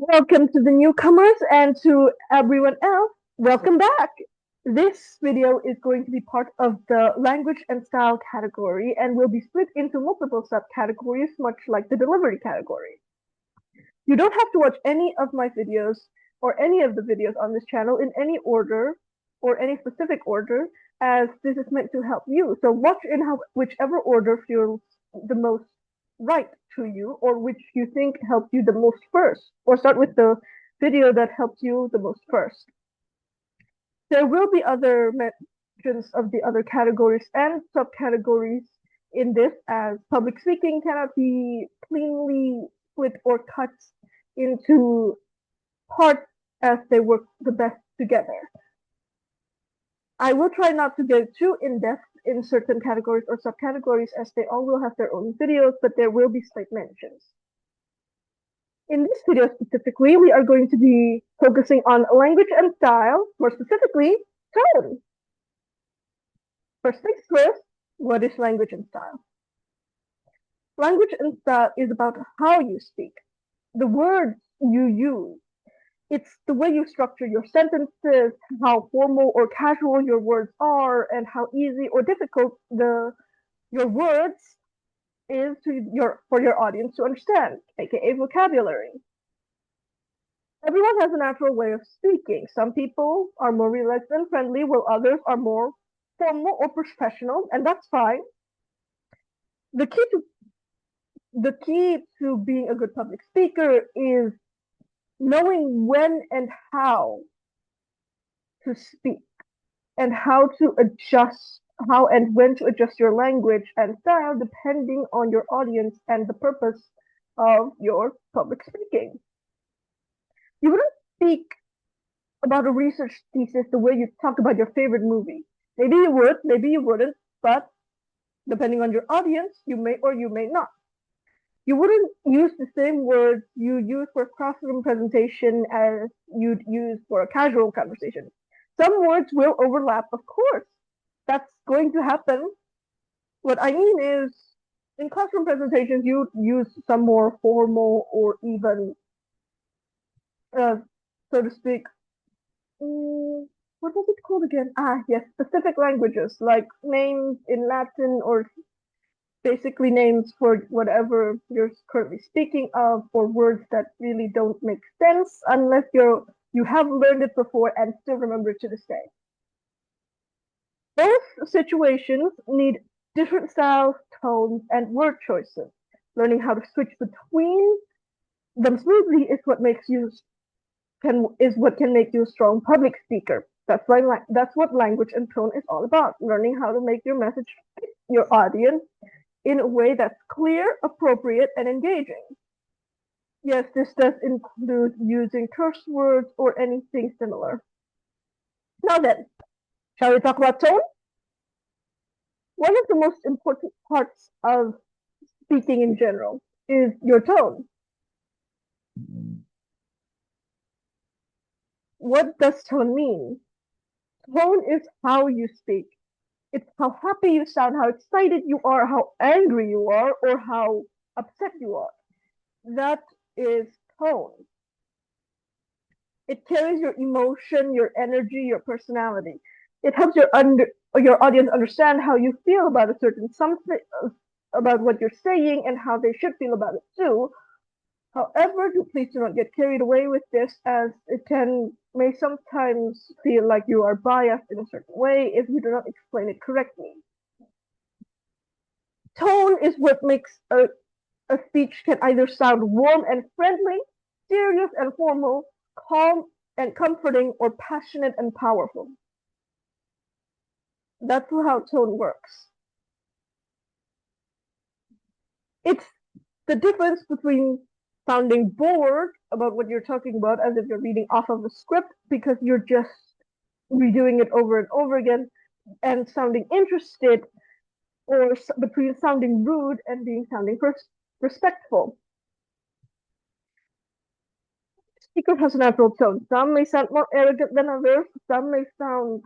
Welcome to the newcomers and to everyone else. Welcome back. This video is going to be part of the language and style category and will be split into multiple subcategories, much like the delivery category. You don't have to watch any of my videos or any of the videos on this channel in any order or any specific order, as this is meant to help you. So watch in whichever order feels the most right to you, or which you think helped you the most first, or start with the video that helped you the most first. There will be other mentions of the other categories and subcategories in this, as public speaking cannot be cleanly split or cut into parts as they work the best together. I will try not to get too in-depth in certain categories or subcategories, as they all will have their own videos, but there will be slight mentions. In this video specifically, we are going to be focusing on language and style, more specifically, tone. First things first, what is language and style? Language and style is about how you speak, the words you use. It's the way you structure your sentences, how formal or casual your words are, and how easy or difficult your words is for your audience to understand, aka vocabulary. Everyone has a natural way of speaking. Some people are more relaxed and friendly, while others are more formal or professional, and that's fine. The key to the key to being a good public speaker is knowing when and how to speak, and how and when to adjust your language and style depending on your audience and the purpose of your public speaking. You wouldn't speak about a research thesis the way you talk about your favorite movie. Maybe you would, maybe you wouldn't, but depending on your audience, you may or you may not. You wouldn't use the same words you use for a classroom presentation as you'd use for a casual conversation. Some words will overlap, of course. That's going to happen. What I mean is, in classroom presentations, you use some more formal or even, uh, so to speak, what was it called again? Ah, yes, specific languages, like names in Latin, or basically names for whatever you're currently speaking of, for words that really don't make sense unless you have learned it before and still remember it to this day. Both situations need different styles, tones, and word choices. Learning how to switch between them smoothly is what can make you a strong public speaker. That's what language and tone is all about. Learning how to make your message fit your audience in a way that's clear, appropriate, and engaging. Yes, this does include using curse words or anything similar. Now then, shall we talk about tone? One of the most important parts of speaking in general is your tone. What does tone mean? Tone is how you speak. It's how happy you sound, how excited you are, how angry you are, or how upset you are. That is tone. It carries your emotion, your energy, your personality. It helps your audience understand how you feel about a certain something, about what you're saying, and how they should feel about it too. However, please do not get carried away with this, as it may sometimes feel like you are biased in a certain way if you do not explain it correctly. Tone is what makes a speech can either sound warm and friendly, serious and formal, calm and comforting, or passionate and powerful. That's how tone works. It's the difference between sounding bored about what you're talking about, as if you're reading off of a script because you're just redoing it over and over again, and sounding interested, or between sounding rude and sounding respectful. Speaker has a natural tone. Some may sound more arrogant than others. Some may sound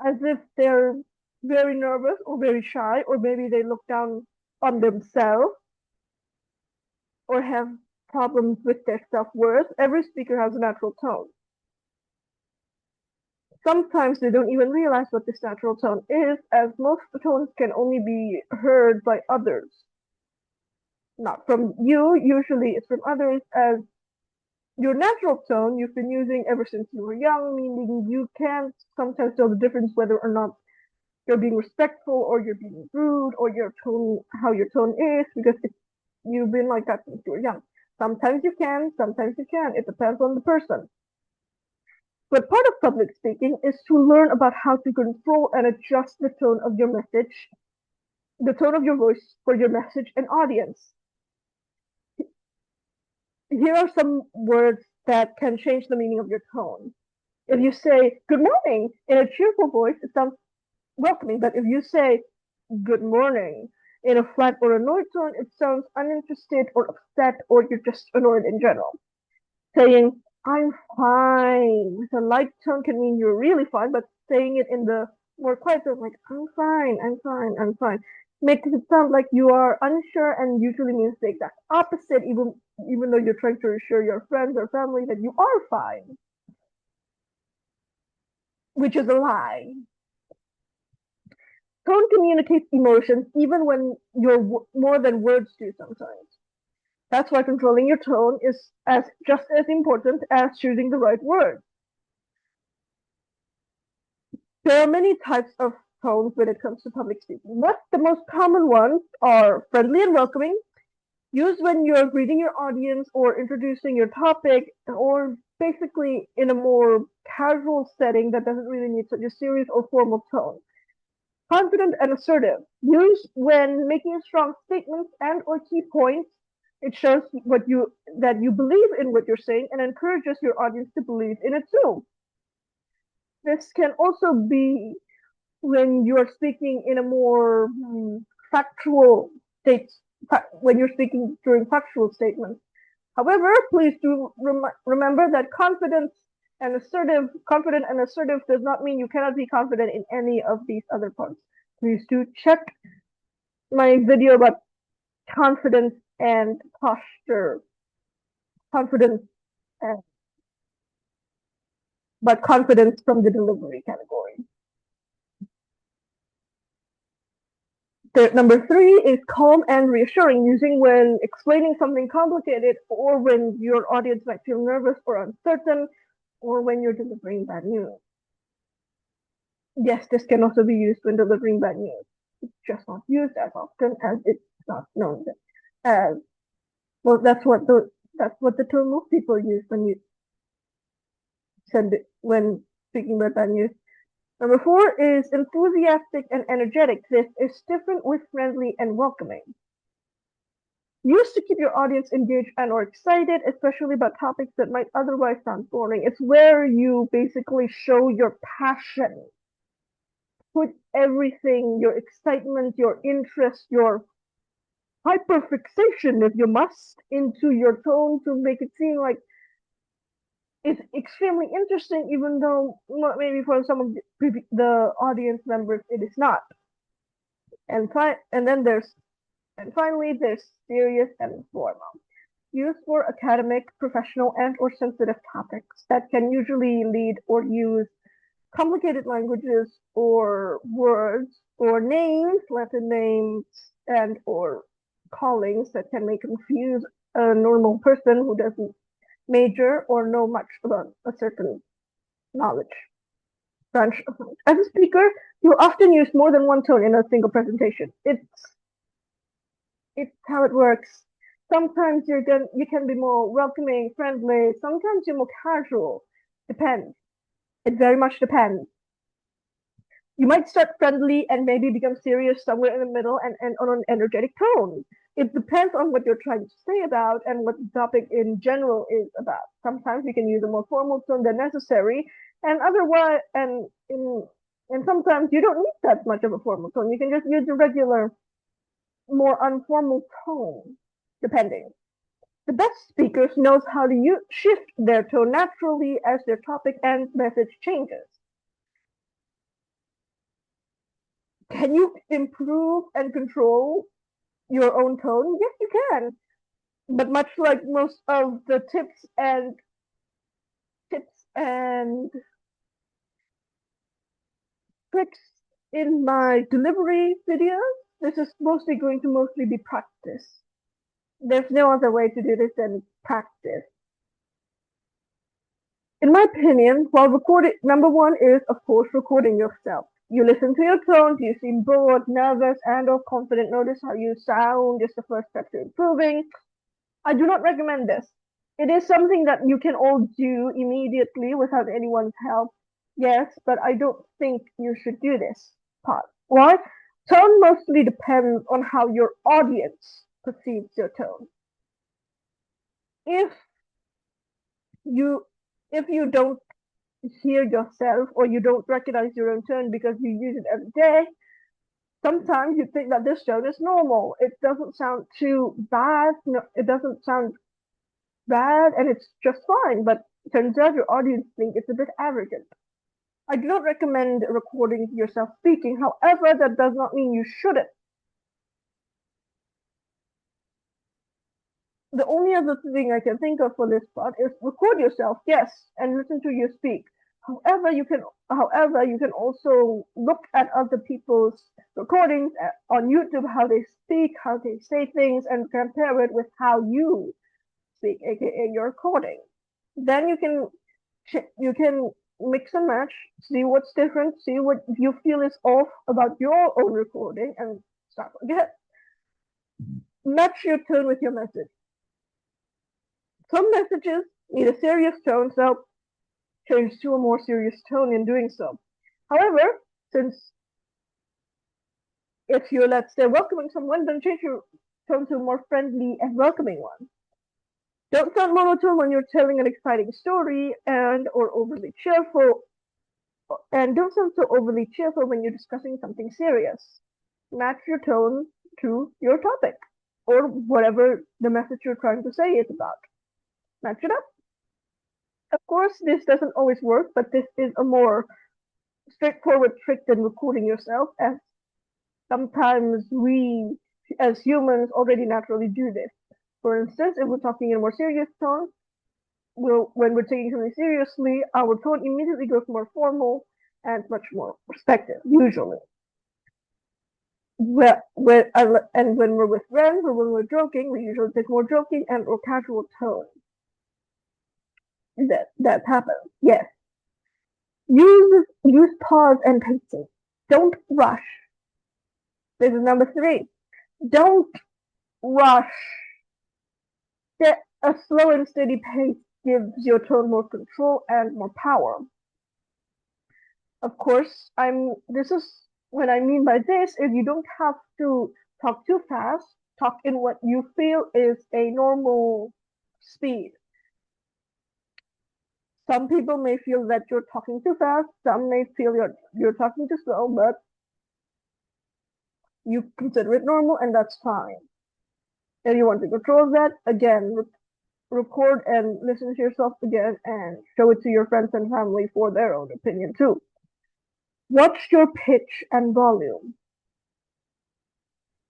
as if they're very nervous or very shy, or maybe they look down on themselves, or have problems with their self-worth, every speaker has a natural tone. Sometimes they don't even realize what this natural tone is, as most tones can only be heard by others. Not from you, usually it's from others, as your natural tone you've been using ever since you were young, meaning you can't sometimes tell the difference whether or not you're being respectful or you're being rude or your tone, how your tone is, because you've been like that since you were young. Sometimes you can, sometimes you can't. It depends on the person. But part of public speaking is to learn about how to control and adjust the tone of your message, the tone of your voice for your message and audience. Here are some words that can change the meaning of your tone. If you say good morning in a cheerful voice, it sounds welcoming, but if you say good morning in a flat or annoyed tone, it sounds uninterested or upset, or you're just annoyed in general. Saying I'm fine with a light tone can mean you're really fine, but saying it in the more quiet tone, like I'm fine, I'm fine, I'm fine, makes it sound like you are unsure and usually means the exact opposite, even though you're trying to reassure your friends or family that you are fine, which is a lie. Tone communicates emotions even when you're more than words do sometimes. That's why controlling your tone is just as important as choosing the right word. There are many types of tones when it comes to public speaking. But the most common ones are friendly and welcoming, used when you're greeting your audience or introducing your topic, or basically in a more casual setting that doesn't really need such a serious or formal tone. Confident and assertive, used when making strong statements and or key points. It shows that you believe in what you're saying and encourages your audience to believe in it too. This can also be when you're speaking in a more factual state, when you're speaking during factual statements. However, please do remember that confident and assertive does not mean you cannot be confident in any of these other parts. Please do check my video about confidence and posture. Confidence, and, but confidence from the delivery category. Number 3 is calm and reassuring, using when explaining something complicated or when your audience might feel nervous or uncertain or when you're delivering bad news. Yes, this can also be used when delivering bad news. It's just not used as often as it's not known as. Well, that's what the term most people use when you send it when speaking about bad news. Number 4 is enthusiastic and energetic. This is different with friendly and welcoming. Used to keep your audience engaged and or excited, especially about topics that might otherwise sound boring. It's where you basically show your passion. Put everything, your excitement, your interest, your hyperfixation, if you must, into your tone to make it seem like it's extremely interesting, even though maybe for some of the audience members it is not. And finally, there's serious and formal, used for academic, professional, and or sensitive topics that can usually lead or use complicated languages or words or names, Latin names, and or callings that can make confuse a normal person who doesn't major or know much about a certain knowledge branch of knowledge. As a speaker, you often use more than one tone in a single presentation. It's how it works. Sometimes you can be more welcoming, friendly. Sometimes you're more casual. Depends. It very much depends. You might start friendly and maybe become serious somewhere in the middle and end on an energetic tone. It depends on what you're trying to say about and what the topic in general is about. Sometimes you can use a more formal tone than necessary, and otherwise, and sometimes you don't need that much of a formal tone. You can just use a regular, more informal tone, depending. The best speakers knows how to shift their tone naturally as their topic and message changes. Can you improve and control your own tone? Yes, you can. But much like most of the tips and tricks in my delivery videos, this is going to mostly be practice. There's no other way to do this than practice. In my opinion, while recording, number one is, of course, recording yourself. You listen to your tone. Do you seem bored, nervous, and/or confident? Notice how you sound is the first step to improving. I do not recommend this. It is something that you can all do immediately without anyone's help. Yes, but I don't think you should do this part. Why? Tone mostly depends on how your audience perceives your tone. If you don't hear yourself or you don't recognize your own tone because you use it every day, sometimes you think that this tone is normal. It doesn't sound too bad. No, it doesn't sound bad and it's just fine, but it turns out your audience think it's a bit arrogant. I do not recommend recording yourself speaking. However, that does not mean you shouldn't. The only other thing I can think of for this part is record yourself, yes, and listen to you speak. However, you can also look at other people's recordings on YouTube, how they speak, how they say things, and compare it with how you speak, aka your recording. Then you can mix and match, see what's different, see what you feel is off about your own recording, and start again. Match your tone with your message. Some messages need a serious tone, so change to a more serious tone in doing so. However, since if you're, let's say, welcoming someone, then change your tone to a more friendly and welcoming one. Don't sound monotone when you're telling an exciting story or overly cheerful. And don't sound so overly cheerful when you're discussing something serious. Match your tone to your topic or whatever the message you're trying to say is about. Match it up. Of course, this doesn't always work, but this is a more straightforward trick than recording yourself, as sometimes we, as humans, already naturally do this. For instance, if we're talking in a more serious tone, when we're taking something seriously, our tone immediately goes more formal and much more respectful, usually. And when we're with friends or when we're joking, we usually take more joking and or casual tone. That happens, yes. Use pause and pacing. Don't rush. This is number 3. Don't rush. A slow and steady pace gives your tone more control and more power. Of course, this is what I mean by this is you don't have to talk too fast. Talk in what you feel is a normal speed. Some people may feel that you're talking too fast. Some may feel you're talking too slow, but you consider it normal and that's fine. If you want to control that, again, record and listen to yourself again and show it to your friends and family for their own opinion too. Watch your pitch and volume.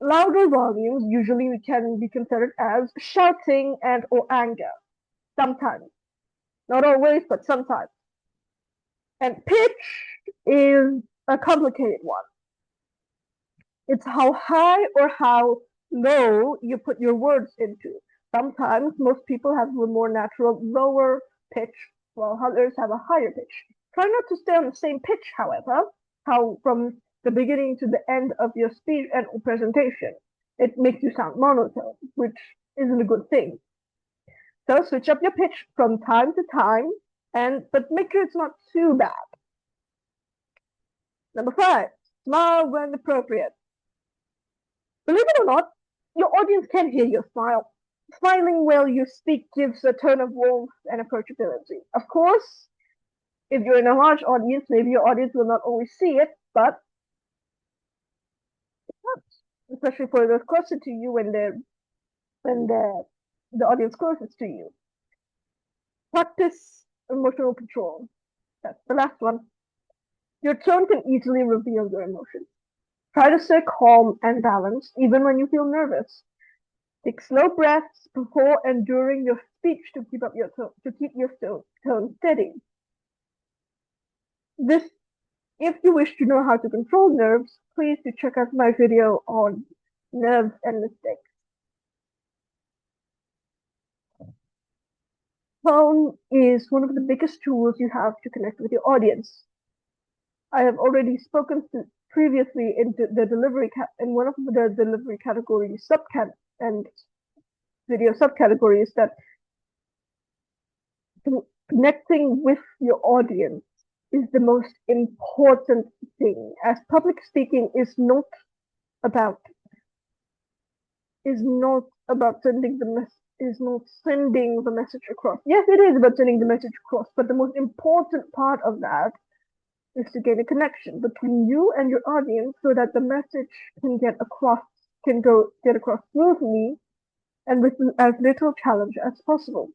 Louder volumes usually can be considered as shouting and or anger. Sometimes. Not always, but sometimes. And pitch is a complicated one. It's how high or how low you put your words into. Sometimes most people have a more natural lower pitch, while others have a higher pitch. Try not to stay on the same pitch, however, from the beginning to the end of your speech and presentation. It makes you sound monotone, which isn't a good thing. So switch up your pitch from time to time, but make sure it's not too bad. Number 5, smile when appropriate. Believe it or not, your audience can hear your smile. Smiling while you speak gives a tone of warmth and approachability. Of course, if you're in a large audience, maybe your audience will not always see it, but it helps, especially for those closer to you when the audience closest to you. Practice emotional control. That's the last one. Your tone can easily reveal your emotions. Try to stay calm and balanced even when you feel nervous. Take slow breaths before and during your speech to keep your tone steady. If you wish to know how to control nerves, please do check out my video on nerves and mistakes. Tone is one of the biggest tools you have to connect with your audience. I have already spoken previously in one of the delivery categories and video subcategories that connecting with your audience is the most important thing, as public speaking is not about sending the message across. Yes, it is about sending the message across, but the most important part of that is to gain a connection between you and your audience so that the message can get across smoothly and with as little challenge as possible.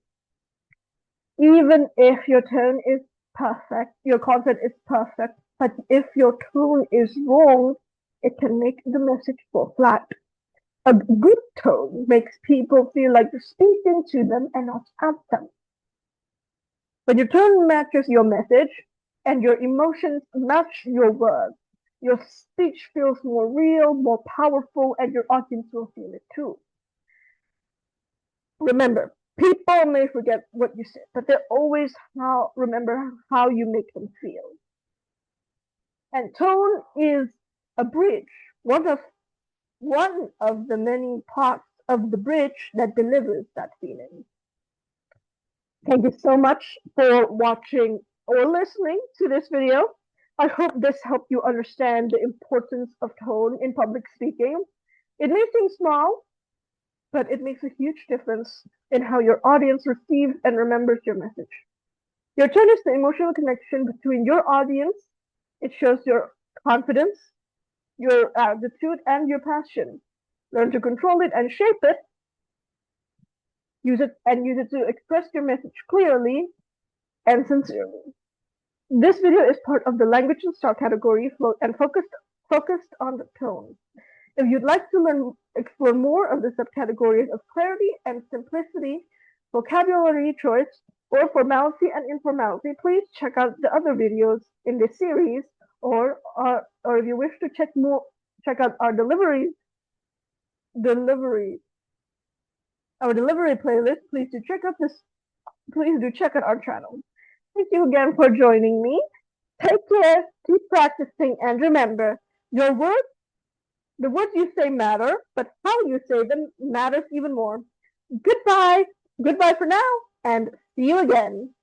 Even if your tone is perfect, your content is perfect, but if your tone is wrong, it can make the message fall flat. A good tone makes people feel like you're speaking to them and not at them. When your tone matches your message and your emotions match your words, your speech feels more real, more powerful, and your audience will feel it too. Remember, people may forget what you said, but they always remember how you make them feel. And tone is a bridge, one of the many parts of the bridge that delivers that feeling. Thank you so much for watching or listening to this video. I hope this helped you understand the importance of tone in public speaking. It may seem small, but it makes a huge difference in how your audience receives and remembers your message. Your tone is the emotional connection between your audience. It shows your confidence, your attitude, and your passion. Learn to control it and shape it. Use it to express your message clearly and sincerely. This video is part of the language and style category and focused on the tone. If you'd like to explore more of the subcategories of clarity and simplicity, vocabulary choice, or formality and informality, please check out the other videos in this series, or if you wish to check out our delivery playlist, please do check out our channel. Thank you again for joining me. Take care, keep practicing, and remember, the words you say matter, but how you say them matters even more. Goodbye for now, and see you again.